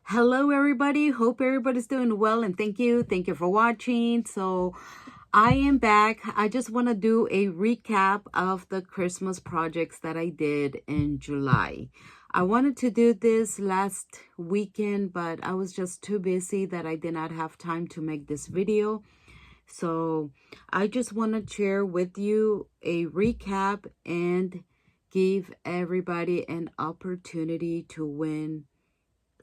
Hello everybody, hope everybody's doing well, and thank you for watching. So I am back. I just want to do a recap of the Christmas projects that I did in July. I wanted to do this last weekend, but I was just too busy that I did not have time to make this video. So I just want to share with you a recap and give everybody an opportunity to win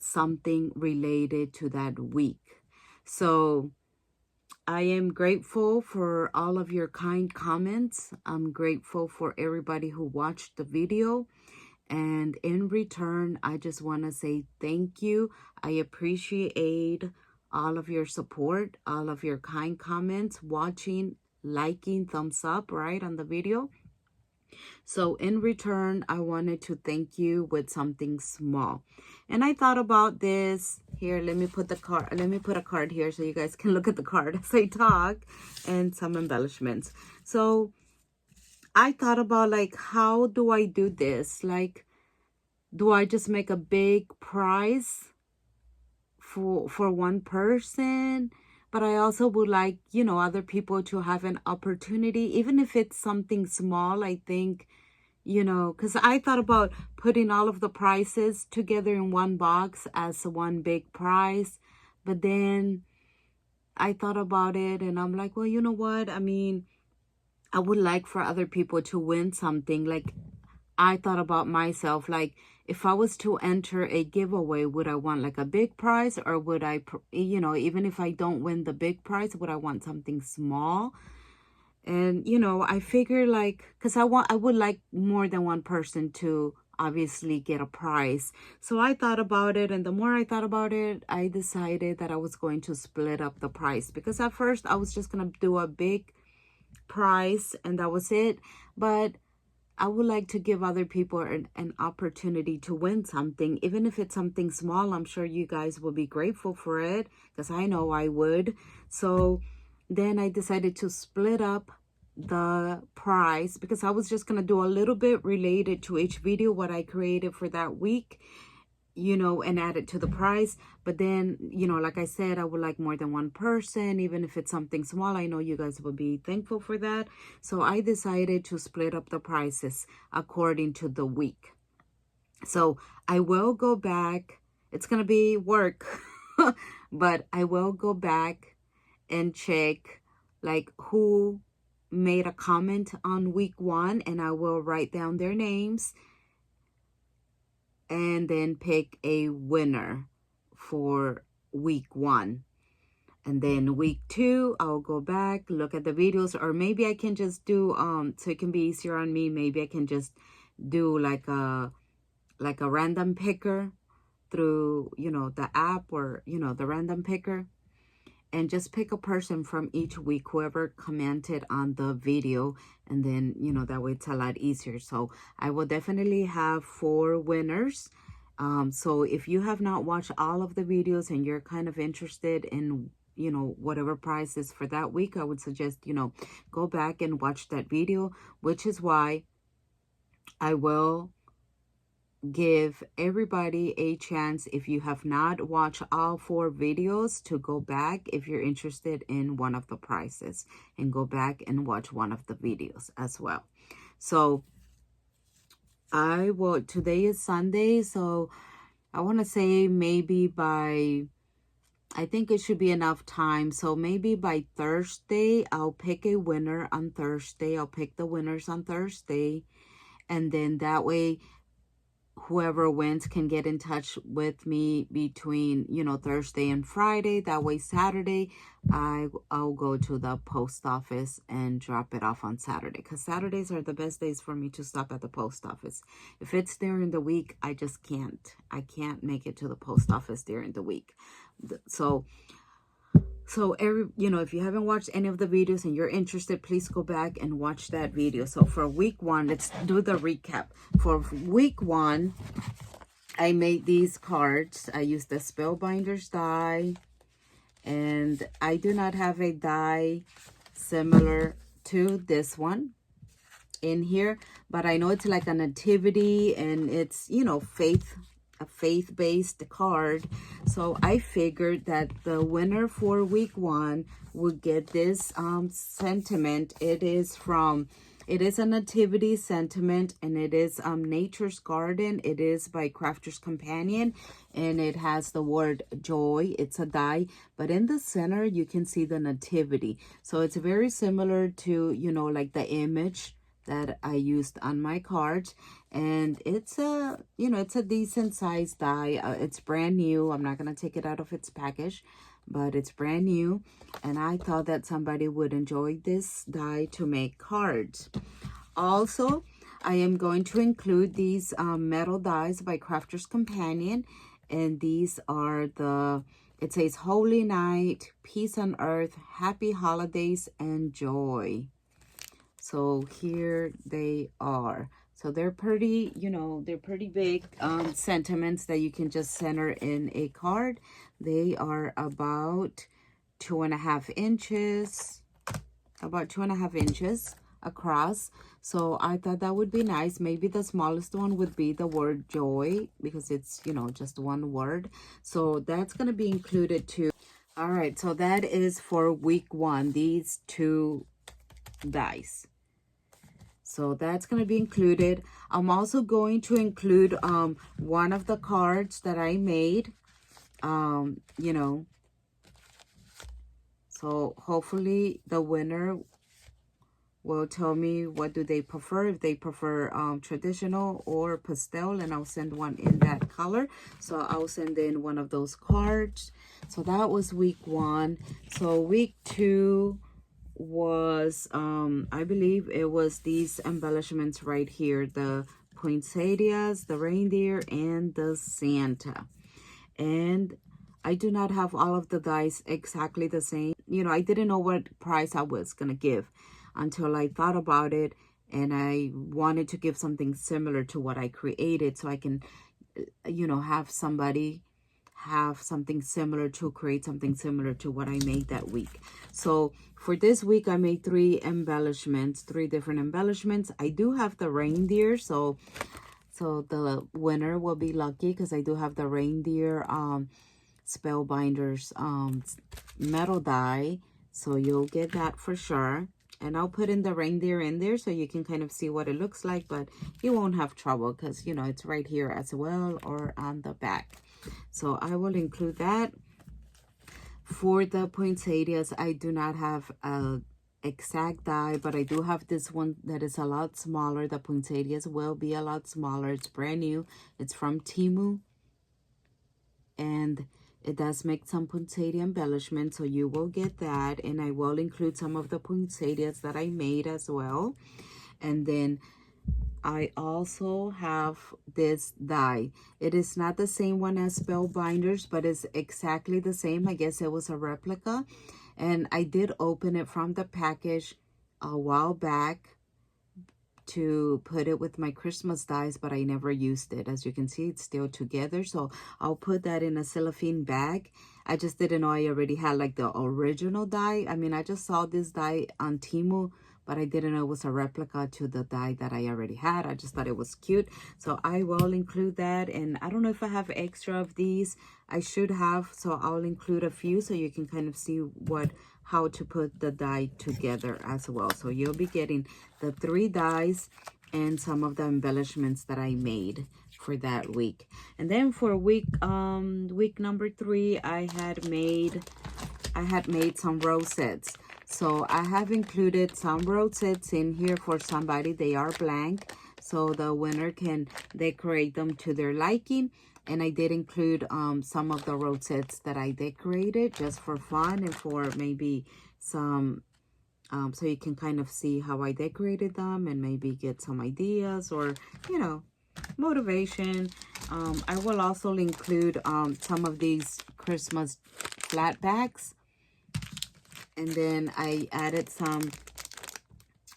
something related to that week. So I am grateful for all of your kind comments. I'm grateful for everybody who watched the video. And in return, I just want to say thank you. I appreciate all of your support, all of your kind comments, watching, liking, thumbs up, right, on the video. So in return, I wanted to thank you with something small. And I thought about this. Here, let me put a card here so you guys can look at the card as I talk, and some embellishments. So I thought about, like, how do I do this? Like, do I just make a big prize for one person? But I also would like, other people to have an opportunity, even if it's something small. I think, because I thought about putting all of the prices together in one box as one big prize. But then I thought about it and I'm like, well, you know what? I mean, I would like for other people to win something. Like, I thought about myself, like, if I was to enter a giveaway, would I want like a big prize, or would I, even if I don't win the big prize, would I want something small? And, I figure, like, because I would like more than one person to obviously get a prize. So I thought about it, and the more I thought about it, I decided that I was going to split up the price, because at first I was just going to do a big prize and that was it. But I would like to give other people an opportunity to win something, even if it's something small. I'm sure you guys will be grateful for it, because I know I would. So then I decided to split up the prize, because I was just going to do a little bit related to each video, what I created for that week, and add it to the price. But then, like I said, I would like more than one person, even if it's something small. I know you guys will be thankful for that. So I decided to split up the prices according to the week. So I will go back. It's going to be work, but I will go back and check, like, who made a comment on week 1, and I will write down their names and then pick a winner for week 1. And then week 2, I'll go back, look at the videos, or maybe I can just do, so it can be easier on me, maybe I can just do like a random picker through, the app, or, the random picker, and just pick a person from each week, whoever commented on the video, and then, that way it's a lot easier. So I will definitely have 4 winners. So if you have not watched all of the videos and you're kind of interested in, whatever price is for that week, I would suggest, go back and watch that video, which is why I will give everybody a chance, if you have not watched all 4 videos, to go back if you're interested in one of the prizes, and go back and watch one of the videos as well. So I will, today is Sunday, so I want to say maybe by, I think it should be enough time. So maybe by Thursday, I'll pick a winner on Thursday. I'll pick the winners on Thursday. And then that way, whoever wins can get in touch with me between, Thursday and Friday. That way, Saturday, I'll go to the post office and drop it off on Saturday, because Saturdays are the best days for me to stop at the post office. If it's during the week, I just can't. I can't make it to the post office during the week. So if you haven't watched any of the videos and you're interested, please go back and watch that video. So for week 1, let's do the recap. For week 1, I made these cards. I used the Spellbinders die, and I do not have a die similar to this one in here, but I know it's like a nativity, and it's, faith a faith-based card. So I figured that the winner for week 1 would get this sentiment. It is a nativity sentiment, and it is Nature's Garden. It is by Crafter's Companion, and it has the word joy. It's a die, but in the center you can see the nativity. So it's very similar to, you know, like the image that I used on my cards. And it's a, you know, it's a decent sized die. It's brand new. I'm not going to take it out of its package, but it's brand new. And I thought that somebody would enjoy this die to make cards. Also, I am going to include these metal dies by Crafter's Companion. And these are it says Holy Night, Peace on Earth, Happy Holidays, and Joy. So here they are. So they're pretty, you know, they're pretty big sentiments that you can just center in a card. They are about 2.5 inches, across. So I thought that would be nice. Maybe the smallest one would be the word joy, because it's, you know, just one word. So that's going to be included too. All right, so that is for week 1, these 2 dice. So that's going to be included. I'm also going to include one of the cards that I made, you know. So hopefully the winner will tell me what do they prefer, if they prefer traditional or pastel, and I'll send one in that color. So I'll send in one of those cards. So that was week 1. So week 2 was I believe it was these embellishments right here, the poinsettias, the reindeer, and the Santa. And I do not have all of the dies exactly the same. You know, I didn't know what price I was gonna give until I thought about it, and I wanted to give something similar to what I created, so I can, you know, have somebody have something similar to create something similar to what I made that week. So for this week, I made 3 embellishments, 3 different embellishments. I do have the reindeer, so the winner will be lucky, because I do have the reindeer Spellbinders metal die. So you'll get that for sure. And I'll put in the reindeer in there so you can kind of see what it looks like, but you won't have trouble because, you know, it's right here as well, or on the back. So I will include that. For the poinsettias, I do not have a exact die, but I do have this one that is a lot smaller. The poinsettias will be a lot smaller. It's brand new. It's from Temu, and it does make some poinsettia embellishments, so you will get that. And I will include some of the poinsettias that I made as well. And then I also have this die. It is not the same one as Spellbinders, but it's exactly the same. I guess it was a replica. And I did open it from the package a while back to put it with my Christmas dies, but I never used it. As you can see, it's still together. So I'll put that in a cellophane bag. I just didn't know I already had like the original die. I mean, I just saw this die on Temu, but I didn't know it was a replica to the die that I already had. I just thought it was cute. So I will include that. And I don't know if I have extra of these. I should have. So I'll include a few so you can kind of see how to put the die together as well. So you'll be getting the 3 dies and some of the embellishments that I made for that week. And then for week number 3, I had made some rosettes. So I have included some rosettes in here for somebody. They are blank, so the winner can decorate them to their liking. And I did include some of the rosettes that I decorated just for fun and for maybe some, so you can kind of see how I decorated them and maybe get some ideas or, you know, motivation. I will also include some of these Christmas flat bags. And then I added some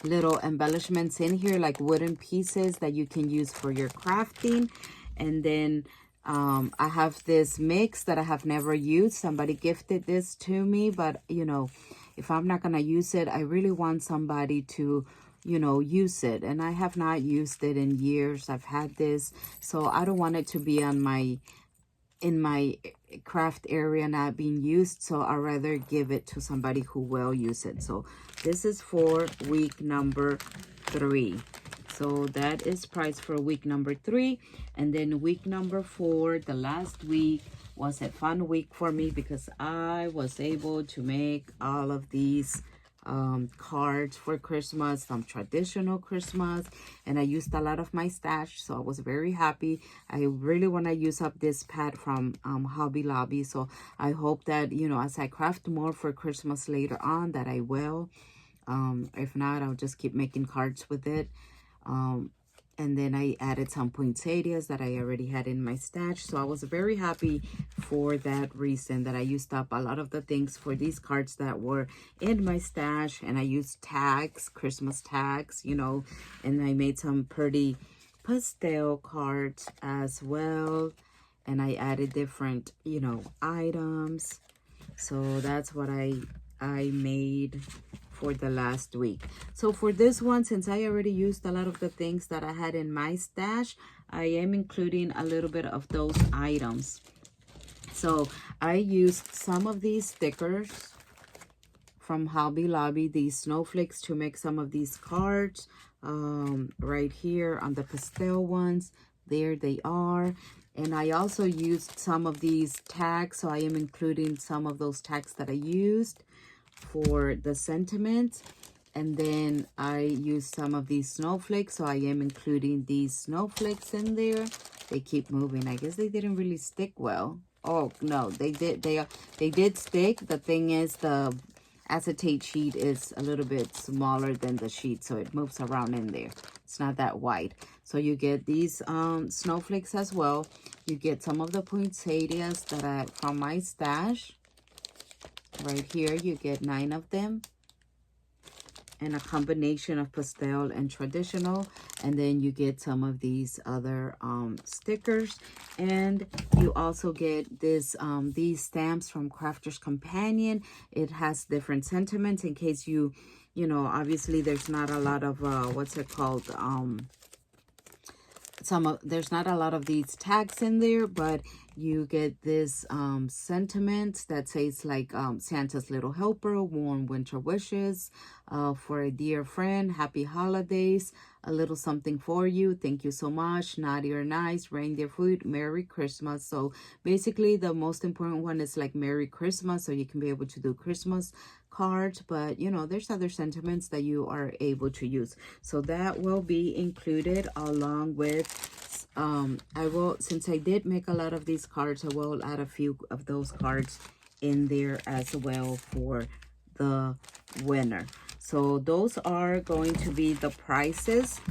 little embellishments in here, like wooden pieces that you can use for your crafting. And then I have this mix that I have never used. Somebody gifted this to me, but you know, if I'm not gonna use it, I really want somebody to you know, use it. And I have not used it in years. I've had this, so I don't want it to be on my in my craft area not being used, so I'd rather give it to somebody who will use it. So this is for week number 3. So that is priced for week number 3. And then week number 4, the last week, was a fun week for me because I was able to make all of these cards for Christmas, some traditional Christmas, and I used a lot of my stash, so I was very happy. I really want to use up this pad from Hobby Lobby, so I hope that, you know, as I craft more for Christmas later on, that I will. If not, I'll just keep making cards with it. And then I added some poinsettias that I already had in my stash. So I was very happy for that reason, that I used up a lot of the things for these cards that were in my stash. And I used tags, Christmas tags, you know, and I made some pretty pastel cards as well. And I added different, you know, items. So that's what I made for the last week. So for this one, since I already used a lot of the things that I had in my stash, I am including a little bit of those items. So I used some of these stickers from Hobby Lobby, these snowflakes, to make some of these cards. Right here on the pastel ones, there they are. And I also used some of these tags, so I am including some of those tags that I used for the sentiments. And then I used some of these snowflakes, so I am including these snowflakes in there. They keep moving. I guess they didn't really stick well. Oh no, they did. They did stick. The thing is, the acetate sheet is a little bit smaller than the sheet, so it moves around in there. It's not that wide. So you get these snowflakes as well. You get some of the poinsettias that I from my stash. Right here, you get 9 of them, and a combination of pastel and traditional. And then you get some of these other stickers, and you also get this these stamps from Crafter's Companion. It has different sentiments in case you know, obviously there's not a lot of what's it called, there's not a lot of these tags in there, but you get this sentiment that says like Santa's little helper, warm winter wishes, for a dear friend, happy holidays, a little something for you, thank you so much, naughty or nice, reindeer food, Merry Christmas. So basically the most important one is like Merry Christmas, so you can be able to do Christmas cards, but you know, there's other sentiments that you are able to use. So that will be included along with I will, since I did make a lot of these cards, I will add a few of those cards in there as well for the winner. So those are going to be the prices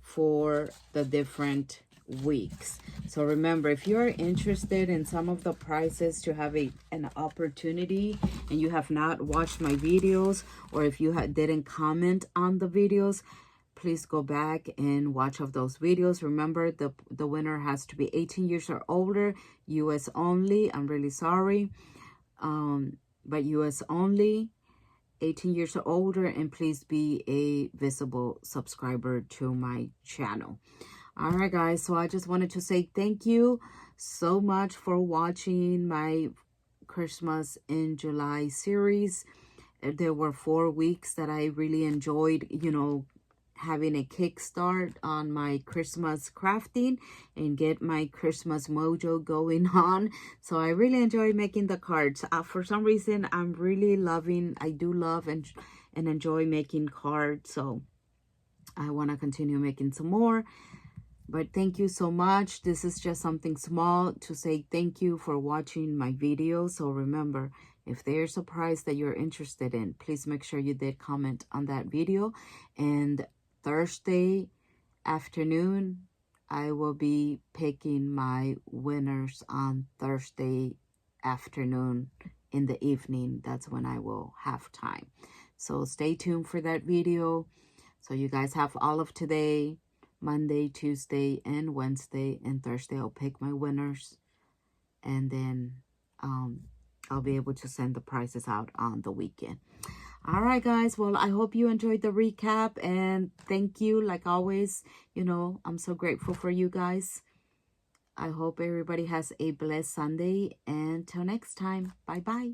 for the different weeks. So remember, if you're interested in some of the prices to have an opportunity and you have not watched my videos, or if you didn't comment on the videos, please go back and watch of those videos. Remember, the winner has to be 18 years or older, US only. I'm really sorry, but US only, 18 years or older, and please be a visible subscriber to my channel. All right, guys, so I just wanted to say thank you so much for watching my Christmas in July series. There were 4 weeks that I really enjoyed, you know, having a kickstart on my Christmas crafting and get my Christmas mojo going on. So I really enjoy making the cards. For some reason, I'm really loving, I do love and enjoy making cards. So I want to continue making some more. But thank you so much. This is just something small to say thank you for watching my video. So remember, if there's a prize that you're interested in, please make sure you did comment on that video. And Thursday afternoon, I will be picking my winners on Thursday afternoon in the evening. That's when I will have time. So stay tuned for that video. So you guys have all of today, Monday, Tuesday, and Wednesday, and Thursday I'll pick my winners, and then I'll be able to send the prizes out on the weekend. All right, guys. Well, I hope you enjoyed the recap, and thank you. Like always, I'm so grateful for you guys. I hope everybody has a blessed Sunday. And till next time, bye-bye.